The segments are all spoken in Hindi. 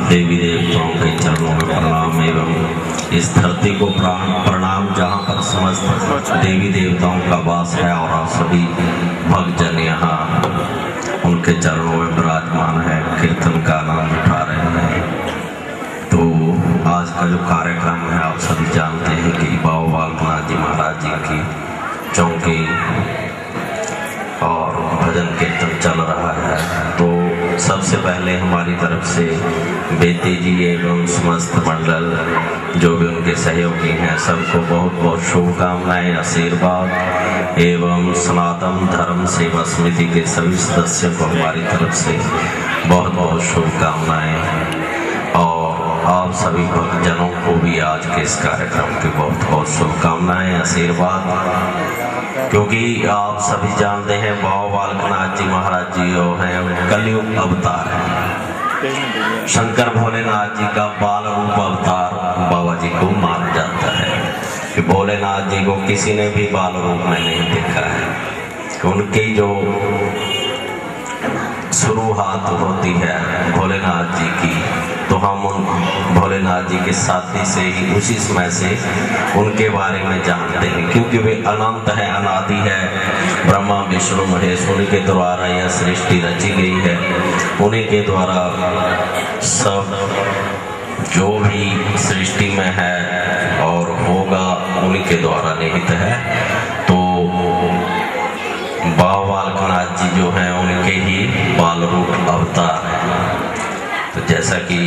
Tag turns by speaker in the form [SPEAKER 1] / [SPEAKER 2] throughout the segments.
[SPEAKER 1] देवी देवताओं के चरणों में प्रणाम एवं इस धरती को प्रणाम जहाँ पर समस्त देवी देवताओं का वास है और आप सभी भक्तजन यहाँ उनके चरणों में विराजमान है, कीर्तन का आनंद उठा रहे हैं। तो आज का जो कार्यक्रम है आप सभी जानते हैं कि बाबा बालकनाथ जी महाराज जी की चौकी और भजन कीर्तन चल रहा है। तो सबसे पहले हमारी तरफ से बेटी जी एवं समस्त मंडल जो भी उनके सहयोगी हैं सबको बहुत बहुत शुभकामनाएं, आशीर्वाद एवं सनातन धर्म सेवा समिति के सभी सदस्यों को हमारी तरफ से बहुत बहुत शुभकामनाएं और आप सभी भक्तजनों को भी आज के इस कार्यक्रम की बहुत बहुत शुभकामनाएं, आशीर्वाद। क्योंकि आप सभी जानते हैं बाबा बालकनाथ जी महाराज जी जो हैं कलयुग अवतार हैं। शंकर भोलेनाथ जी का बाल रूप अवतार बाबा जी को माना जाता है कि भोलेनाथ जी को किसी ने भी बाल रूप में नहीं देखा है कि उनकी जो शुरुआत होती है भोलेनाथ जी की, तो हम उन भोलेनाथ जी के साथी से ही उसी समय से उनके बारे में जानते हैं, क्योंकि वे अनंत है, अनादि है, ब्रह्मा विष्णु महेश, उन्हीं के द्वारा यह सृष्टि रची गई है, उन्हीं के द्वारा सब जो भी सृष्टि में है और होगा उन्हीं के द्वारा निहित है। तो बाबा बालकनाथ जी जो हैं उनके ही बाल रूप अवतार हैं। तो जैसा कि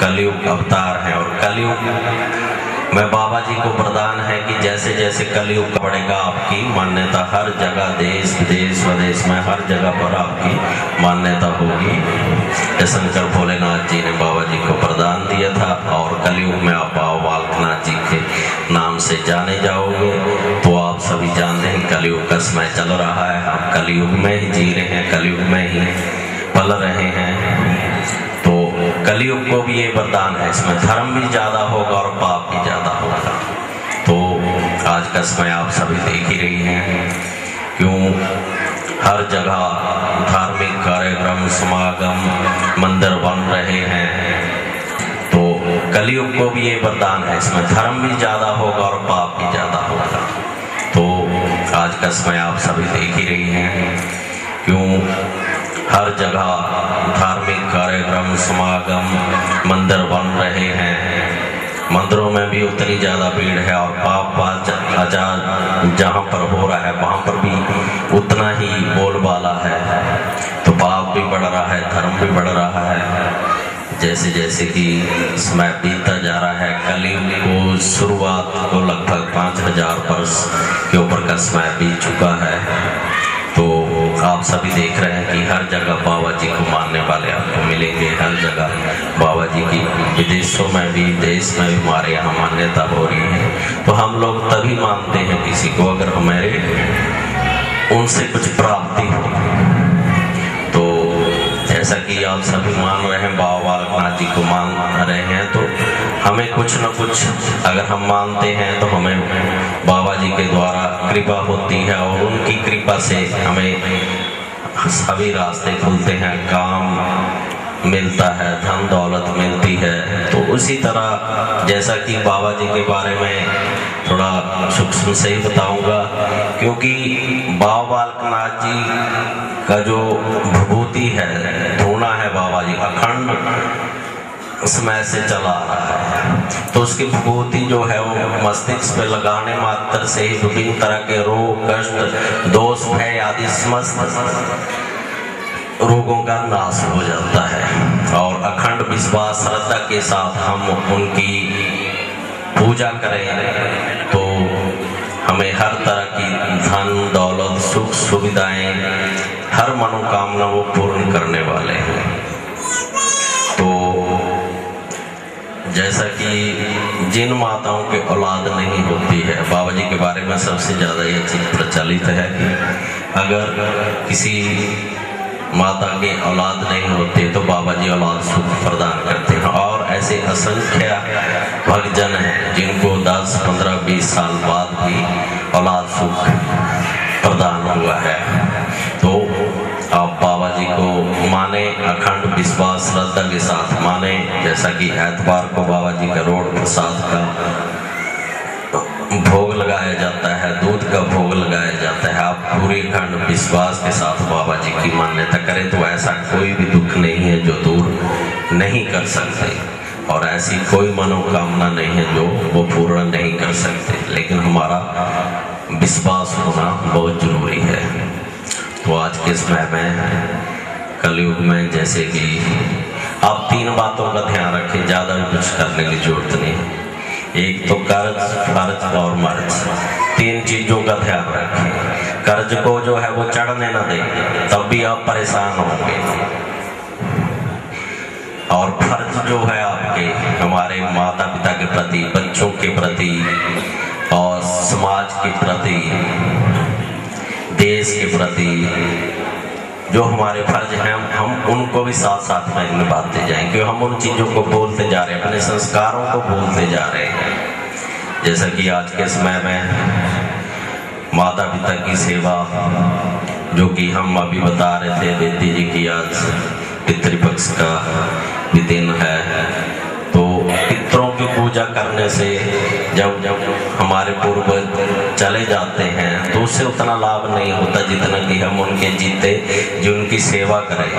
[SPEAKER 1] कलयुग अवतार है और कलयुग में बाबा जी को वरदान है कि जैसे जैसे कलयुग बढ़ेगा आपकी मान्यता हर जगह, देश विदेश स्वदेश में हर जगह पर आपकी मान्यता होगी। शंकर भोलेनाथ जी ने बाबा जी को वरदान दिया था और कलयुग में आप बाबा बालकनाथ जी के नाम से जाने जाओगे। तो आप सभी जानते हैं कलयुग का समय चल रहा है, आप कलयुग में ही जी रहे हैं, कलयुग में ही पल रहे हैं। तो कलयुग को भी ये वरदान है, इसमें धर्म भी ज़्यादा होगा और पाप भी ज़्यादा होगा। तो आज का समय आप सभी देख ही रही हैं, क्यों हर जगह धार्मिक कार्यक्रम समागम मंदिर बन रहे हैं। तो कलयुग को भी ये वरदान है, इसमें धर्म भी ज़्यादा होगा और पाप भी ज़्यादा होगा। तो आज का समय आप सभी देख ही रही हैं, क्यों हर जगह धार्मिक कार्यक्रम समागम मंदिर बन रहे हैं, मंदिरों में भी उतनी ज़्यादा भीड़ है और पाप आचार जहाँ पर हो रहा है वहाँ पर भी उतना ही बोलबाला है। तो पाप भी बढ़ रहा है, धर्म भी बढ़ रहा है। जैसे जैसे कि समय बीतता जा रहा है, कलयुग को शुरुआत को लगभग 5000 वर्ष के ऊपर का समय बीत चुका है। तो आप सभी देख रहे हैं कि हर जगह बाबा जी को मानने वाले आपको मिलेंगे, हर जगह बाबा जी की विदेशों में भी देश में भी हमारे यहाँ मान्यता हो रही है। तो हम लोग तभी मानते हैं किसी को अगर हमारे उनसे कुछ प्राप्ति हो। तो जैसा कि आप सभी मान रहे हैं बाबा बालकनाथ जी को मान रहे हैं, तो हमें कुछ न कुछ अगर हम मानते हैं तो हमें बाबा जी के द्वारा कृपा होती है और उनकी कृपा से हमें सभी रास्ते खुलते हैं, काम मिलता है, धन दौलत मिलती है। तो उसी तरह जैसा कि बाबा जी के बारे में थोड़ा सूक्ष्म से ही बताऊंगा, क्योंकि बाबा बालकनाथ जी का जो विभूति है, धूना है बाबा जी अखंड समय से चला आ रहा है। तो उसकी विभूति जो है वो मस्तिष्क पे लगाने मात्र से ही विभिन्न तरह के रोग, कष्ट, दोष, भय आदि समस्त रोगों का नाश हो जाता है। और अखंड विश्वास श्रद्धा के साथ हम उनकी पूजा करें तो हमें हर तरह की धन दौलत सुख सुविधाएं, हर मनोकामना वो पूर्ण करने वाले हैं। तो जैसा कि जिन माताओं के औलाद नहीं होती है, बाबा जी के बारे में सबसे ज़्यादा ये चीज़ प्रचलित है कि अगर किसी माता की औलाद नहीं होती तो बाबा जी औलाद सुख प्रदान करते हैं। और ऐसे असंख्य भक्तजन हैं जिनको 10, 15, 20 साल बाद भी औलाद सुख प्रदान हुआ है। तो आप बाबा जी को माने, अखंड विश्वास श्रद्धा के साथ माने। जैसा कि एतवार को बाबा जी का रोड प्रसाद का भोग लगाया जाता है, दूध का भोग लगाया जाता है। आप पूरी अखंड विश्वास के साथ बाबा जी की मान्यता करें तो ऐसा कोई भी दुख नहीं है जो दूर नहीं कर सकते, और ऐसी कोई मनोकामना नहीं है जो वो पूर्ण नहीं कर सकते। लेकिन हमारा विश्वास होना बहुत जरूरी है। तो आज के समय में कलयुग में जैसे कि आप 3 बातों का ध्यान रखें, ज़्यादा भी कुछ करने की जरूरत नहीं है। एक तो कर्ज, फर्ज और मर्ज, 3 चीजों का ध्यान रखें। कर्ज को जो है वो चढ़ने ना दें, तब भी आप परेशान होंगे। और फर्ज जो है आपके हमारे माता पिता के प्रति, बच्चों के प्रति और समाज के प्रति, देश के प्रति जो हमारे फर्ज हैं हम उनको भी साथ साथ में निभाते जाएं, क्योंकि हम उन चीज़ों को बोलते जा रहे हैं, अपने संस्कारों को भूलते जा रहे हैं। जैसा कि आज के समय में माता पिता की सेवा, जो कि हम अभी बता रहे थे, बेटी जी की आज पितृपक्ष का भी दिन है। तो पितरों की पूजा करने से जब हमारे पूर्वज चले जाते हैं तो उससे उतना लाभ नहीं होता जितना कि हम उनके जीते जो उनकी सेवा करें,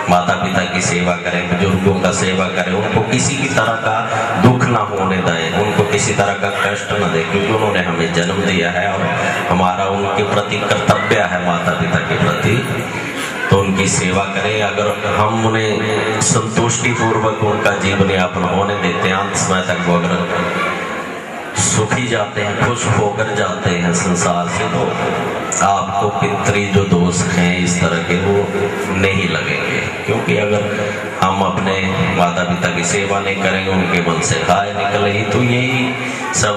[SPEAKER 1] माता पिता की सेवा करें, बुजुर्गों का सेवा करें, उनको किसी भी तरह का दुख ना होने दें, उनको किसी तरह का कष्ट न दें, क्योंकि उन्होंने हमें जन्म दिया है और हमारा उनके प्रति कर्तव्य है माता पिता के प्रति। तो उनकी सेवा करें। अगर हम उन्हें संतुष्टि पूर्वक उनका जीवन यापन होने देते हैं, अंत समय तक वो अगर सुखी जाते हैं, खुश होकर जाते हैं संसार से, तो आपको पितृ जो दोष हैं इस तरह के वो नहीं लगेंगे। क्योंकि अगर हम अपने माता पिता की सेवा नहीं करेंगे, उनके मन से खाए निकलेगी, तो यही सब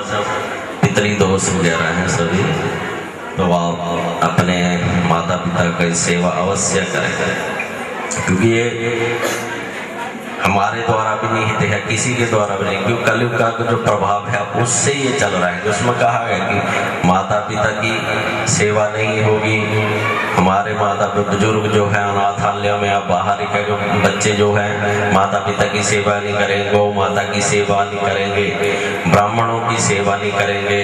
[SPEAKER 1] पितृ दोष वगैरह हैं सभी। तो आप अपने माता पिता की सेवा अवश्य करें, क्योंकि ये हमारे द्वारा भी नहीं है, किसी के द्वारा भी नहीं, क्योंकि कलयुग का जो प्रभाव है उससे ये चल रहा है। उसमें कहा है कि माता पिता की सेवा नहीं होगी, हमारे माता बुजुर्ग जो है अनाथालय में या बाहर के जो बच्चे जो हैं माता पिता की सेवा नहीं करेंगे, गौ माता की सेवा नहीं करेंगे, ब्राह्मणों की सेवा नहीं करेंगे।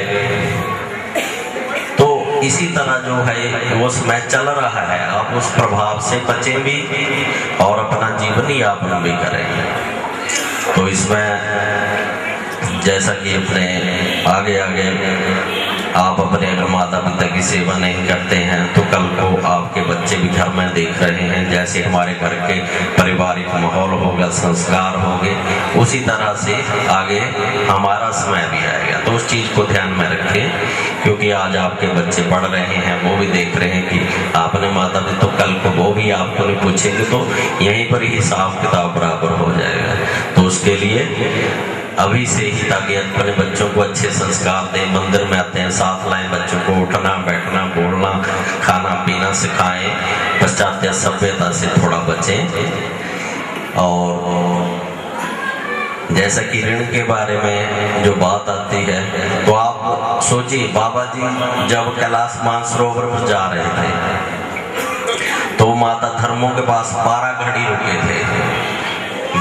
[SPEAKER 1] इसी तरह जो है वो समय चल रहा है, आप उस प्रभाव से बचें भी और अपना जीवन यापन भी करें। तो इसमें जैसा कि अपने आगे आप अपने अगर माता पिता की सेवा नहीं करते हैं तो कल को आपके बच्चे भी घर में देख रहे हैं, जैसे हमारे घर के पारिवारिक माहौल होगा, संस्कार होंगे, उसी तरह से आगे हमारा समय भी आएगा। तो उस चीज़ को ध्यान में रखें, क्योंकि आज आपके बच्चे पढ़ रहे हैं, वो भी देख रहे हैं कि आपने माता पिता, तो कल को वो भी आपको नहीं पूछेंगे, तो यहीं पर ही हिसाब किताब बराबर हो जाएगा। तो उसके लिए अभी से ही, ताकि अपने बच्चों को अच्छे संस्कार दें, मंदिर में आते हैं साथ लाएं, बच्चों को उठना बैठना बोलना खाना पीना सिखाएं, पाश्चात्य सभ्यता से थोड़ा बचें। और जैसा कि ऋण के बारे में जो बात आती है, तो आप सोचिए बाबा जी जब कैलाश मानसरोवर पर जा रहे थे तो माता धर्मों के पास 12 घड़ी रुके थे।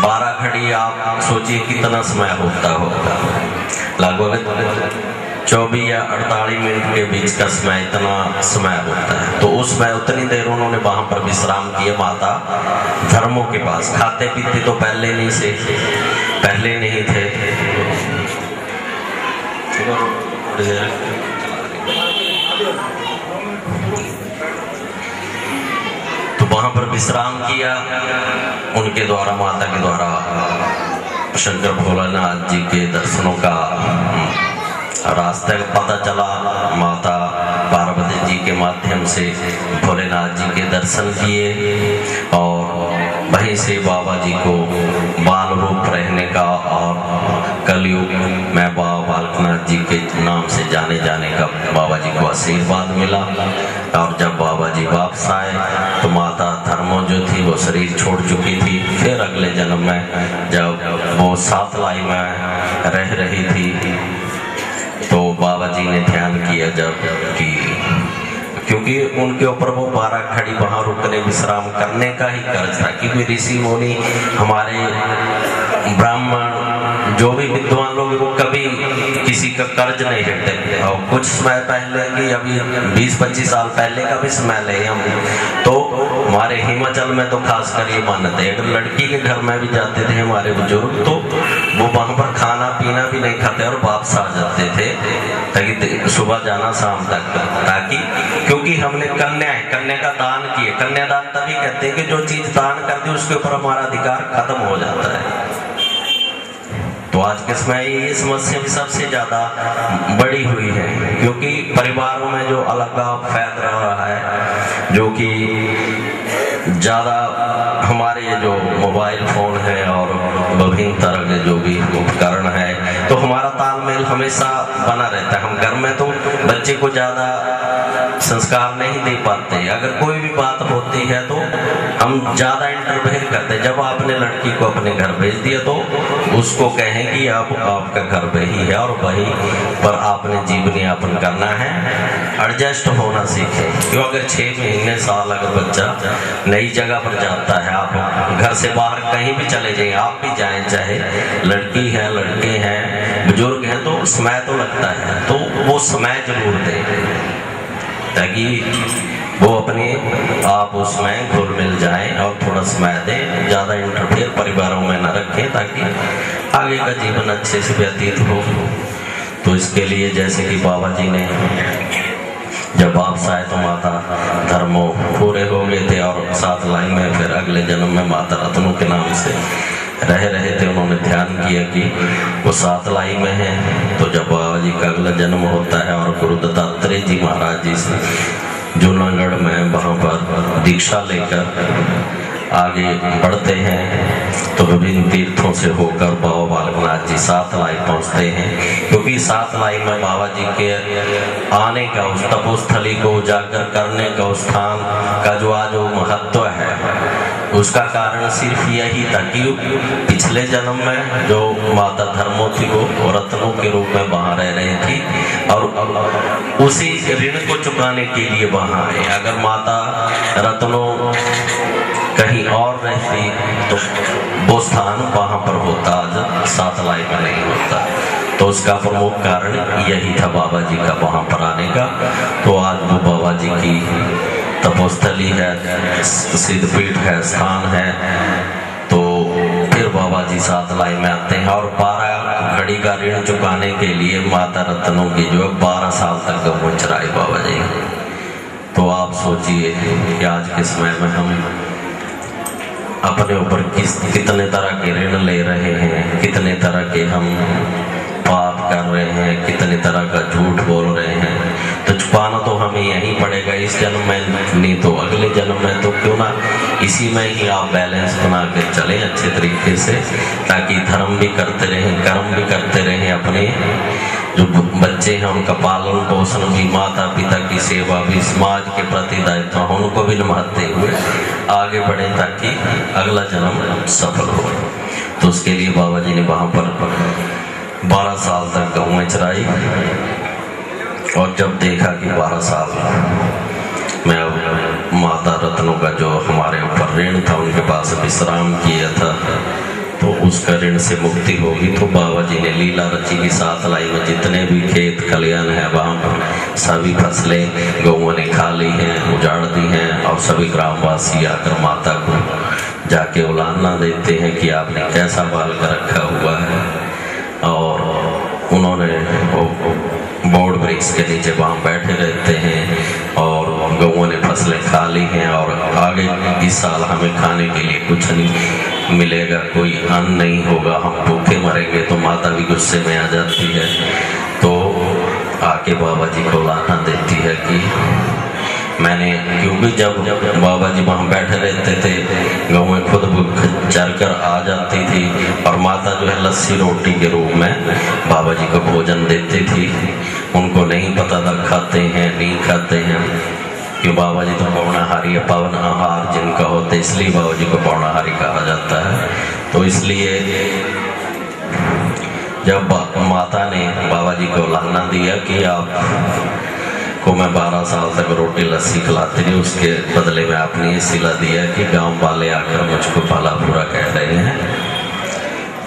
[SPEAKER 1] 12 घड़ी आप सोचिए कितना समय होता होगा, लगभग 24 या 48 मिनट के बीच का समय, इतना समय होता है। तो उसमें उतनी देर उन्होंने वहां पर विश्राम किया माता धर्मों के पास। खाते पीते तो पहले नहीं थे। तो वहां पर विश्राम किया, उनके द्वारा माता के द्वारा शंकर भोलानाथ जी के दर्शनों का रास्ते पता चला। माता पार्वती जी के माध्यम से भोलेनाथ जी के दर्शन किए और वहीं से बाबा जी को बाल रूप रहने का और कलयुग में बाबा बालकनाथ जी के नाम से जाने का बाबा जी को आशीर्वाद मिला। और जब बाबा जी वापस आए तो माता धर्मों जो थी वो शरीर छोड़ चुकी थी। फिर अगले जन्म में जब वो सातलाई में रह रही थी तो बाबा जी ने ध्यान किया जब क्योंकि उनके ऊपर वो 12 घड़ी वहाँ रुकने विश्राम करने का ही कर्ज था। क्योंकि ऋषि मुनि हमारे ब्राह्मण जो भी विद्वान लोग वो कभी किसी का कर्ज नहीं लेते। और कुछ समय पहले की अभी 20-25 साल पहले का भी समय ले हम तो हमारे हिमाचल में तो खासकर ये मानते हैं, अगर लड़की के घर में भी जाते थे हमारे बुजुर्ग तो वो वहाँ पर खाना पीना भी नहीं खाते और वापस आ जाते थे ताकि सुबह जाना शाम तक, ताकि क्योंकि हमने कन्या का दान किए। कन्यादान तभी कहते हैं कि जो चीज दान करते उसके ऊपर हमारा अधिकार खत्म हो जाता है। तो आज के समय ये समस्या भी सबसे ज्यादा बड़ी हुई है, क्योंकि परिवारों में जो अलगाव फैल रहा है, जो कि ज्यादा हमारे जो मोबाइल फोन है और विभिन्न तरह के जो भी उपकरण है, तो हमारा तालमेल हमेशा बना रहता है। हम घर में तो बच्चे को ज्यादा संस्कार नहीं दे पाते। अगर कोई भी बात होती है तो हम ज्यादा इंटरफेयर करते हैं। जब आपने लड़की को अपने घर भेज दिया तो उसको कहें कि आप आपका घर वही है और वही पर आपने जीवन यापन करना है, एडजस्ट होना सीखे। क्यों अगर 6 महीने साल अगर बच्चा नई जगह पर जाता है, आप घर से बाहर कहीं भी चले जाएं, आप भी जाएं, चाहे लड़की है लड़के हैं बुजुर्ग हैं, तो समय तो लगता है, तो वो समय जरूर दें ताकि वो अपने आप उसमें घुल मिल जाए और थोड़ा समय दें, ज़्यादा इंटरफेयर परिवारों में न रखें ताकि आगे का जीवन अच्छे से व्यतीत हो। तो इसके लिए जैसे कि बाबा जी ने जब वापस आए तो माता धर्मों पूरे हो गए थे और 7 लाई में फिर अगले जन्म में माता रत्नों के नाम से रह रहे थे। उन्होंने ध्यान किया कि वो 7 लाई में है। तो जब बाबा जी का अगला जन्म होता है और गुरु दत्तात्रेय जी महाराज जी से जूनागढ़ में वहाँ पर दीक्षा लेकर आगे बढ़ते हैं तो विभिन्न तीर्थों से होकर बाबा बालकनाथ जी 7 लाई पहुँचते हैं। क्योंकि 7 लाई में बाबा जी के आने का, उस तपोस्थली को उजागर करने का, उस स्थान का जो आज वो महत्व है, उसका कारण सिर्फ यही था कि पिछले जन्म में जो माता धर्मों थी वो रत्नों के रूप में वहाँ रह रही थी और उसी ऋण को चुकाने के लिए वहाँ आए। अगर माता रत्नों कहीं और रहती तो वो स्थान वहाँ पर होता, आज 7 लाई में नहीं होता। तो उसका प्रमुख कारण यही था बाबा जी का वहाँ पर आने का। तो आज वो बाबा जी की तपोस्थली है, सिद्धपीठ है, स्थान है। तो फिर बाबा जी 7 लाई में आते हैं और 12 घड़ी का ऋण चुकाने के लिए माता रत्नों की जो 12 साल तक गऊ चराई बाबा जी। तो आप सोचिए कि आज के समय में हम अपने ऊपर कितने तरह के ऋण ले रहे हैं, कितने तरह के हम पाप कर रहे हैं, कितने तरह का झूठ बोल रहे हैं। तो छुपाना तो हमें यही पड़ेगा, इस जन्म में नहीं तो अगले जन्म में। तो क्यों ना इसी में ही आप बैलेंस बना के चलें अच्छे तरीके से, ताकि धर्म भी करते रहें, कर्म भी करते रहें, अपने जो बच्चे हैं उनका पालन पोषण भी, माता पिता की सेवा भी, समाज के प्रति दायित्व उनको भी निभाते हुए आगे बढ़े ताकि अगला जन्म सफल हो। तो उसके लिए बाबा जी ने वहाँ पर 12 साल तक गऊ चराई और जब देखा कि 12 साल में अब माता रत्नों का जो हमारे ऊपर ऋण था उनके पास विश्राम किया था तो उसका ऋण से मुक्ति होगी। तो बाबा जी ने लीला रची की 7 लाई में जितने भी खेत खलियान है वहाँ पर सभी फसलें गौओं ने खा ली हैं, उजाड़ दी हैं और सभी ग्रामवासी आकर माता को जाके उलाहना देते हैं कि आपने कैसा बाल कर रखा हुआ है। और उन्होंने बोर्ड वृक्ष के नीचे वहाँ बैठे रहते हैं और गौओं ने फसलें खा ली हैं और आगे इस साल हमें खाने के लिए कुछ नहीं मिलेगा, कोई अन्न नहीं होगा, हम भूखे मरेंगे। तो माता भी गुस्से में आ जाती है। तो आके बाबा जी को लाना देती है कि मैंने, क्योंकि जब बाबा जी वहाँ बैठे रहते थे गौएं खुद चर कर आ जाती थी और माता जो है लस्सी रोटी के रूप में बाबा जी को भोजन देती थी। उनको नहीं पता था खाते हैं नहीं खाते हैं, कि बाबा जी तो पौर्णाहारी है, पावन आहार जिनका होता है, इसलिए बाबा जी को पौर्णाहारी कहा जाता है। तो इसलिए जब माता ने बाबा जी को लाना दिया कि आप उनको मैं 12 साल तक रोटी लस्सी खिलाती रही, उसके बदले में आपने ये सिला दिया कि गांव वाले आकर मुझको भला बुरा कह रहे हैं।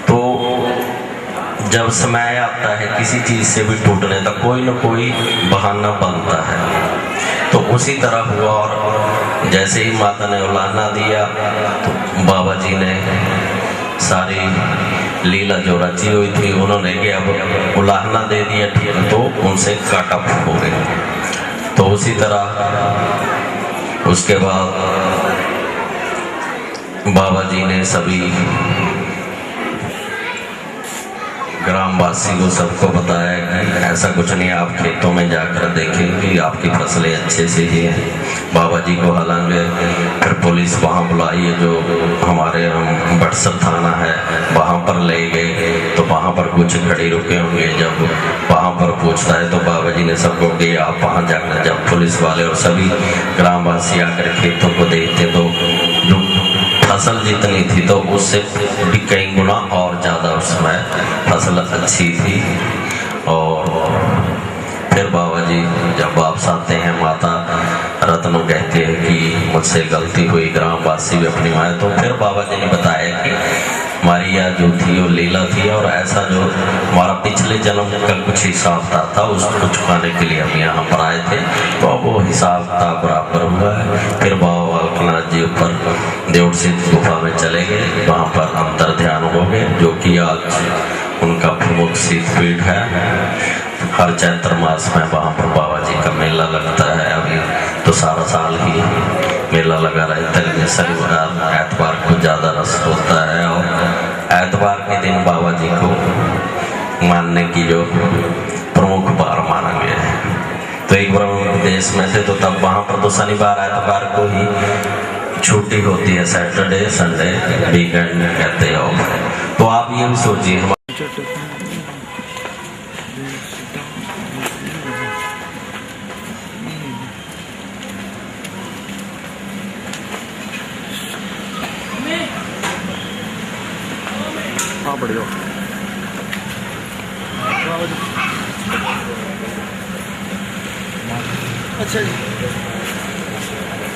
[SPEAKER 1] तो जब समय आता है किसी चीज़ से भी टूटने का कोई न कोई बहाना बनता है, तो उसी तरह हुआ। और जैसे ही माता ने उलाहना दिया तो बाबा जी ने सारी लीला जो रची हुई थी उन्होंने कि अब उलाहना दे दिया, ठीक है, तो उनसे काटा हो गए। तो उसी तरह उसके बाद बाबा जी ने सभी ग्रामवासी को सबको बताया कि ऐसा कुछ नहीं, आप खेतों में जाकर देखें कि आपकी फसलें अच्छे से ही हैं। बाबा जी को हालांकि फिर पुलिस वहाँ बुलाई है, जो हमारे बटसर थाना है वहाँ पर ले गए। तो वहाँ पर कुछ घड़ी रुके होंगे, जब वहाँ पर पूछता है तो बाबा जी ने सबको कि आप वहाँ जाकर, जब पुलिस वाले और सभी ग्रामवासी आकर खेतों को देखते तो जो फसल जितनी थी तो उससे भी कई गुना और ज़्यादा उसमें फसल अच्छी थी। और फिर बाबा जी जब वापस आते हैं, माता रत्नो कहते हैं कि मुझसे गलती हुई, ग्रामवासी भी अपनी माए। तो फिर बाबा जी ने बताया कि हमारी यह जो थी वो लीला थी, और ऐसा जो हमारा पिछले जन्म का कुछ हिसाब था उसको चुकाने के लिए हम यहाँ पर आए थे। तो वो हिसाब किताब बराबर हुआ है। फिर बाबा बालकनाथ जी ऊपर देवड़ सिद्ध गुफा में चले गए, वहाँ पर अंतर ध्यान हो गए, जो कि आज उनका प्रमुख सिद्धपीठ है। हर चैत्र मास में वहाँ पर बाबा जी का मेला लगता है। अभी तो सारा साल ही मेला लगा रहता है, शनिवार एतवार को ज़्यादा रस होता है, और एतवार के दिन बाबा जी को मानने की जो प्रमुख बार माना गया है। तो एक बार देश में थे तो तब वहाँ पर तो शनिवार एतवार को ही छुट्टी होती है, सैटरडे संडे वीकेंड कहते हैं ऑफ। तो आप ये भी सोचिए,
[SPEAKER 2] हाँ बढ़िया। अच्छा जी।